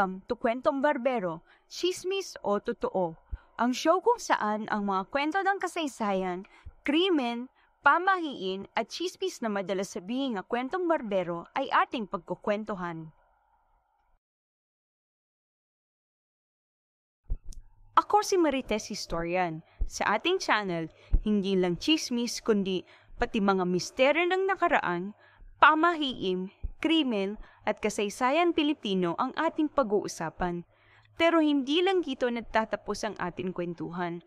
Welcome to Kwentong Barbero, Chismis o Totoo, ang show kung saan ang mga kwento ng kasaysayan, krimen, pamahiin at chismis na madalas sabihin nga kwentong barbero ay ating pagkukwentuhan. Ako si Marites Historian. Sa ating channel, hindi lang chismis kundi pati mga misteryo ng nakaraan, pamahiin, krimen at kasaysayan Pilipino ang ating pag-uusapan. Pero hindi lang dito nagtatapos ang ating kwentuhan.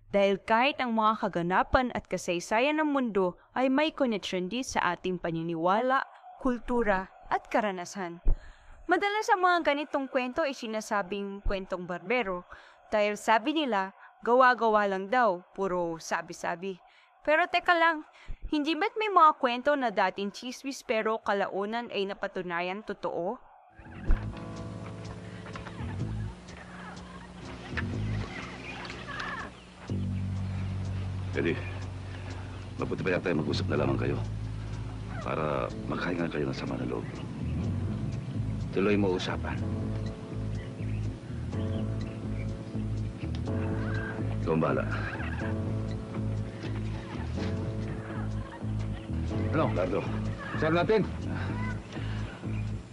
Dahil kahit ang mga kaganapan at kasaysayan ng mundo ay may connection din sa ating paniniwala, kultura at karanasan. Madalas ang mga ganitong kwento ay sinasabing kwentong barbero dahil sabi nila, gawa-gawa lang daw, puro sabi-sabi. Pero teka lang, hindi ba't may mga kwento na dating chismis pero kalaunan ay napatunayan totoo? Eddie, mabuti ba yata mag-usap na lamang kayo para magkahinga kayo ng sama ng loob. Tuloy mo usapan. Ikaw ang bahala. Ano? Lardo, Sir natin.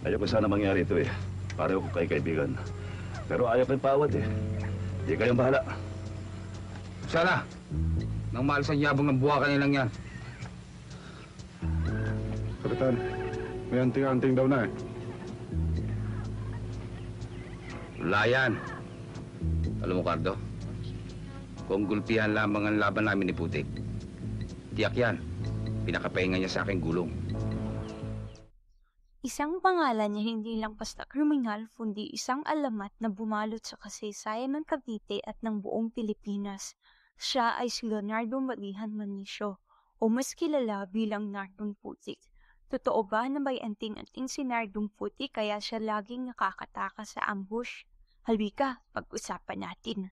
ayaw ko sana mangyari ito eh. Pareho ko kayo kaibigan. Pero ayaw kayong pawad eh. Di kayong bahala. Sana. Nang maalis ang yabong ng buha kanilang yan. Kapitan, may anting-anting daw na eh. Wala yan. Alam mo, Cardo, kung gulpihan lamang ang laban namin ni Putik, tiyak yan. Pinakapahinga niya sa aking gulong. Isang pangalan niya hindi lang basta kriminal, kundi isang alamat na bumalot sa kasaysayan ng Cavite at ng buong Pilipinas. Siya ay si Leonardo Malihan Manisio, o mas kilala bilang Nardong Putik. Totoo ba na may anting-anting si Nardong Putik kaya siya laging nakakataka sa ambush? Halika, pag-usapan natin.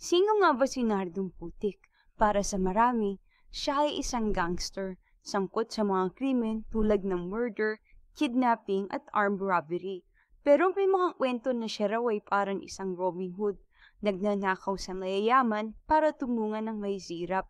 Sino nga ba si Nardong Putik? Para sa marami, siya ay isang gangster, sangkot sa mga krimen tulad ng murder, kidnapping at armed robbery. Pero may mga kwento na siya raw ay parang isang Robin Hood, nagnanakaw sa mayayaman para tumungan ng may hirap.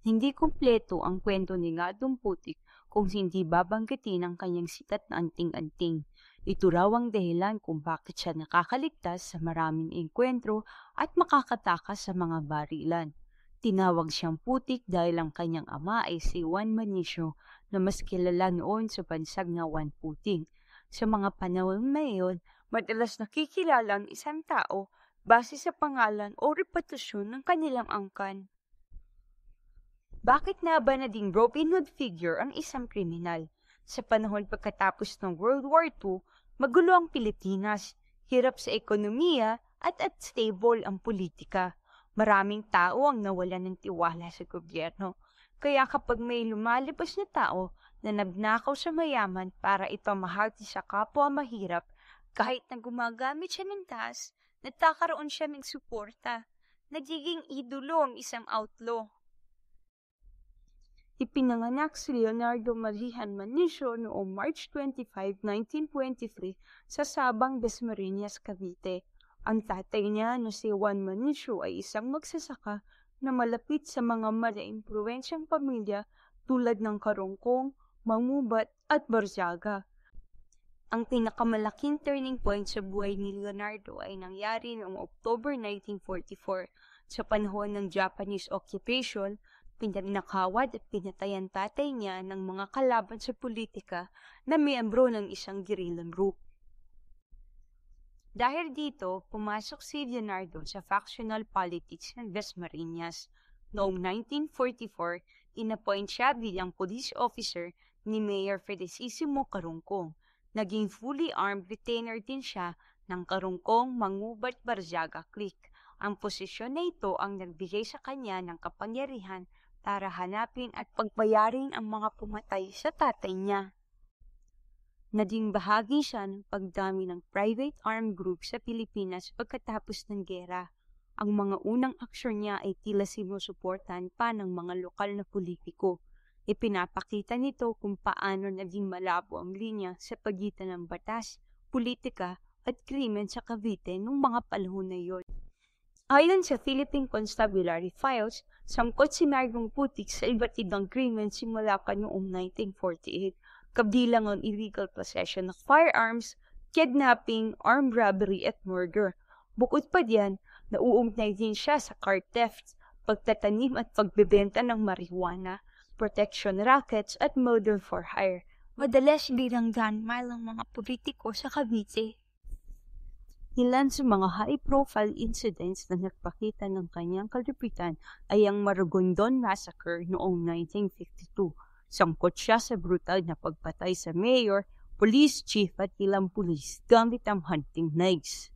Hindi kumpleto ang kwento ni Nardong Putik kung hindi babanggitin ang kanyang sikat na anting-anting. Ito raw ang dahilan kung bakit siya nakakaligtas sa maraming engkwentro at makakatakas sa mga barilan. Tinawag siyang Putik dahil ang kanyang ama ay si Juan Manisio na mas kilala noon sa bansag na Juan Puting. Sa mga panahon na iyon, madalas nakikilala ang isang tao base sa pangalan o reputasyon ng kanilang angkan. Bakit na ba naging Robin Hood figure ang isang kriminal? Sa panahon pagkatapos ng World War II, magulo ang Pilipinas, hirap sa ekonomiya at unstable ang politika. Maraming tao ang nawalan ng tiwala sa gobyerno. Kaya kapag may lumalabas na tao na nagnakaw sa mayaman para ito mahati sa kapwa mahirap, kahit na gumagamit siya ng taas, nagkakaroon siya ng suporta. Nagiging idolo ang isang outlaw. Ipinanganak si Leonardo Malihan Manisio noong March 25, 1923 sa Sabang, Dasmariñas, Cavite. Ang tatay niya na si Juan Manisio ay isang magsasaka na malapit sa mga mala-impluwensyang pamilya tulad ng Karungkong, Mangubat at Barzaga. Ang pinakamalaking turning point sa buhay ni Leonardo ay nangyari noong October 1944 sa panahon ng Japanese occupation. Pinagnakawad at pinatay ang tatay niya ng mga kalaban sa politika na miyembro ng isang guerrillang group. Dahil dito, pumasok si Leonardo sa factional politics ng Dasmariñas. Noong 1944, inappoint siya bilang police officer ni Mayor Felicissimo Carungkong. Naging fully armed retainer din siya ng Carungkong Mangubat Barzaga Clique. Ang posisyon na ito ang nagbigay sa kanya ng kapangyarihan para hanapin at pagbayarin ang mga pumatay sa tatay niya. Naging bahagi siya ng pagdami ng private armed group sa Pilipinas pagkatapos ng gera. Ang mga unang aksyon niya ay tila sinusuportahan pa ng mga lokal na politiko. Ipinapakita nito kung paano naging malabo ang linya sa pagitan ng batas, politika at krimen sa Cavite noong mga panahon na iyon. Ayon sa Philippine Constabulary Files, sangkot si Nargong Putik sa iba't ibang krimen simula pa noong 1948, kabilang ang illegal possession of firearms, kidnapping, armed robbery at murder. Bukod pa diyan, nauugnay din siya sa car theft, pagtatanim at pagbebenta ng marijuana, protection rackets at murder for hire. Madalas bilang gunmile ang mga politiko sa Cavite. Ilan sa mga high-profile incidents na nagpakita ng kanyang kalupitan ay ang Maragondon Massacre noong 1952. Sangkot siya sa brutal na pagpatay sa mayor, police chief at ilang pulis gamit ang hunting knives.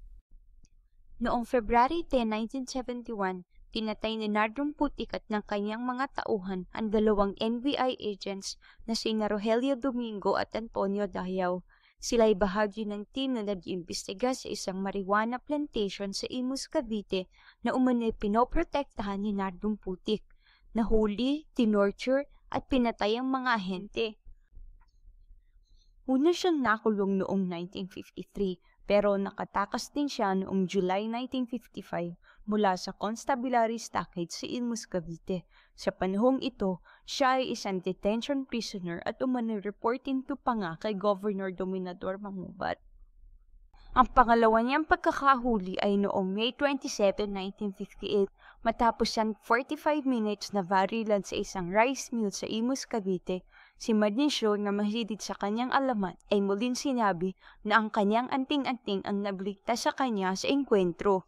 Noong February 10, 1971, pinatay ni Nargong Putik at ng kanyang mga tauhan ang dalawang NBI agents na sina Rogelio Domingo at Antonio Dayaw. Sila ay bahagi ng team na nag-iimbestiga sa isang marijuana plantation sa Imus, Cavite na umano'y pinoprotektahan ni Nargong Putik. Nahuli, tinorture at pinatay ang mga ahente. Una siyang nakulong noong 1953 pero nakatakas din siya noong July 1955 mula sa Constabulary Stockade sa Imus, Cavite. Sa panahong ito, siya ay isang detention prisoner at umano'y reporting to pa nga kay Governor Dominador Mangubat. Ang pangalawa niyang pagkakahuli ay noong May 27, 1958 matapos siyang 45 minutes na barilan sa isang rice mill sa Imus, Cavite. Si Manisio na mahilig sa kanyang alamat ay muling sinabi na ang kanyang anting-anting ang nabligtas sa kanya sa engkwentro.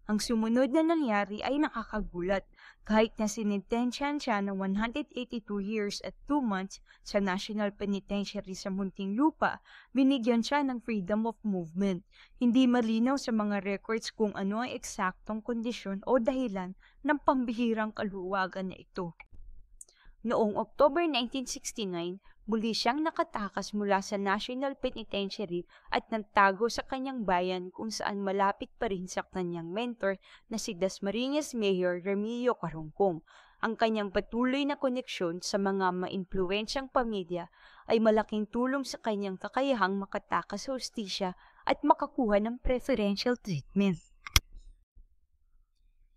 Ang sumunod na nangyari ay nakakagulat kahit na sinintensyahan siya ng 182 years at 2 months sa National Penitentiary sa Muntinlupa, binigyan siya ng freedom of movement. Hindi malinaw sa mga records kung ano ang eksaktong kondisyon o dahilan ng pambihirang kaluwagan na ito. Noong October 1969, muli siyang nakatakas mula sa National Penitentiary at nagtago sa kanyang bayan kung saan malapit pa rin sa kanyang mentor na si Dasmariñas Mayor Remilio Carungcong. Ang kanyang patuloy na koneksyon sa mga maimpluwensyang pamilya ay malaking tulong sa kanyang kakayahang makatakas sa hustisya at makakuha ng preferential treatment.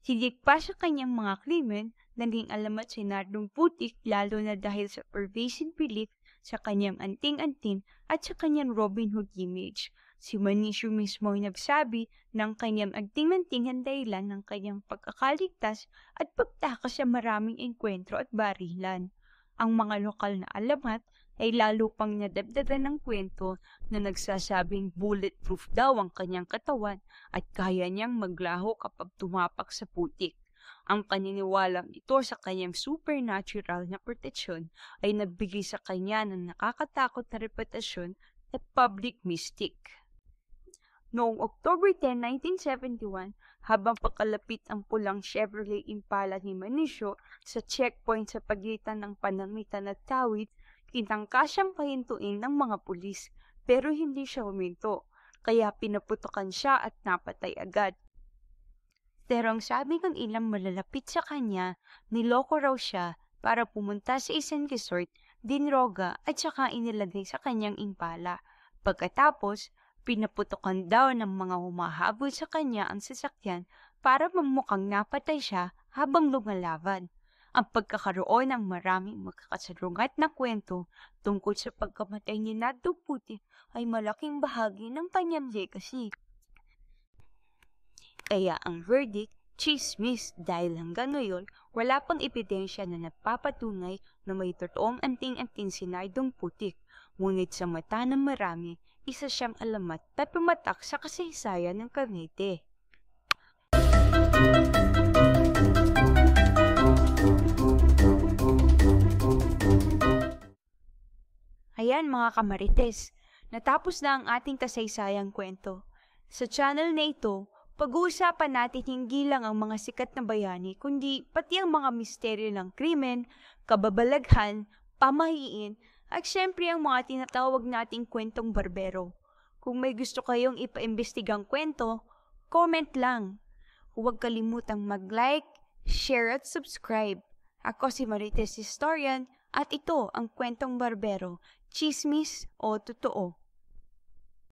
Higit pa sa kanyang mga krimen, naging alamat si Nargong Putik lalo na dahil sa pervasive belief sa kanyang anting-anting at sa kanyang Robin Hood image. Si Manisio mismo ay nagsabi ng kanyang anting-anting ang dahilan ng kanyang pagkakaligtas at pagtakas sa maraming engkwentro at barilan. Ang mga lokal na alamat ay lalo pang nadagdagan ng kwento na nagsasabing bulletproof daw ang kanyang katawan at kaya niyang maglaho kapag tumapak sa putik. Ang paniniwalang ito sa kanyang supernatural na proteksyon ay nagbigay sa kanya ng nakakatakot na reputasyon at public mystic. Noong October 10, 1971, habang pakalapit ang pulang Chevrolet Impala ni Manisio sa checkpoint sa pagitan ng Panangitan at Tawid, tinangka siyang pahintuin ng mga pulis pero hindi siya huminto, kaya pinaputukan siya at napatay agad. Pero ang sabi ng ilang malalapit sa kanya, niloko raw siya para pumunta sa isang resort, dinroga at saka inilagay sa kanyang impala. Pagkatapos, pinaputukan daw ng mga humahabol sa kanya ang sasakyan para mamukhang napatay siya habang lumalaban. Ang pagkakaroon ng maraming magkakasalungat na kwento tungkol sa pagkamatay ni Nargong Putik ay malaking bahagi ng kanyang legacy. Kaya ang verdict, chismis dahil hanggang ngayon wala pang ebidensya na nagpapatunay na may totoong anting-anting si Nargong Putik. Ngunit sa mata ng marami, isa siyang alamat na pumatak sa kasaysayan ng Cavite. Ayan mga kamarites, natapos na ang ating kasaysayang kwento. Sa channel na ito, pag-uusapan natin hindi lang ang mga sikat na bayani, kundi pati ang mga misteryo ng krimen, kababalaghan, pamahiin, at syempre ang mga tinatawag nating kwentong barbero. Kung may gusto kayong ipaimbestigang kwento, comment lang. Huwag kalimutang mag-like, share at subscribe. Ako si Marites Historian at ito ang kwentong barbero, chismis o totoo.